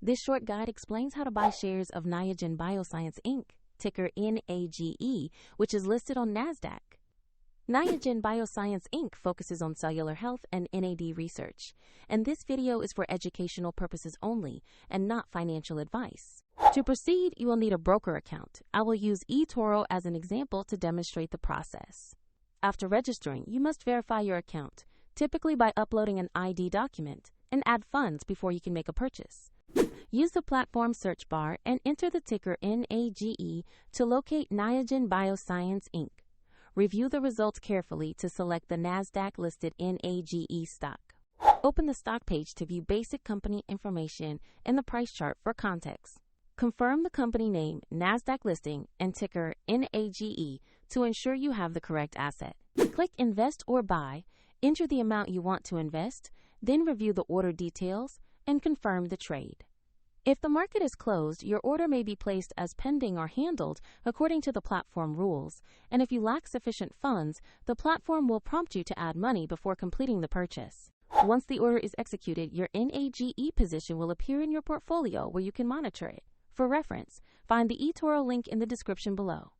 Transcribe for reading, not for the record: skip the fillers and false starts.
This short guide explains how to buy shares of Niagen Bioscience Inc., ticker NAGE, which is listed on NASDAQ. Niagen Bioscience Inc. focuses on cellular health and NAD research, and this video is for educational purposes only and not financial advice. To proceed, you will need a broker account. I will use eToro as an example to demonstrate the process. After registering, you must verify your account, typically by uploading an ID document, and add funds before you can make a purchase. Use the platform search bar and enter the ticker NAGE to locate Niagen Bioscience Inc. Review the results carefully to select the NASDAQ-listed NAGE stock. Open the stock page to view basic company information and the price chart for context. Confirm the company name, NASDAQ listing, and ticker NAGE to ensure you have the correct asset. Click Invest or Buy, enter the amount you want to invest, then review the order details and confirm the trade. If the market is closed, your order may be placed as pending or handled according to the platform rules, and if you lack sufficient funds, the platform will prompt you to add money before completing the purchase. Once the order is executed, your NAGE position will appear in your portfolio where you can monitor it. For reference, find the eToro link in the description below.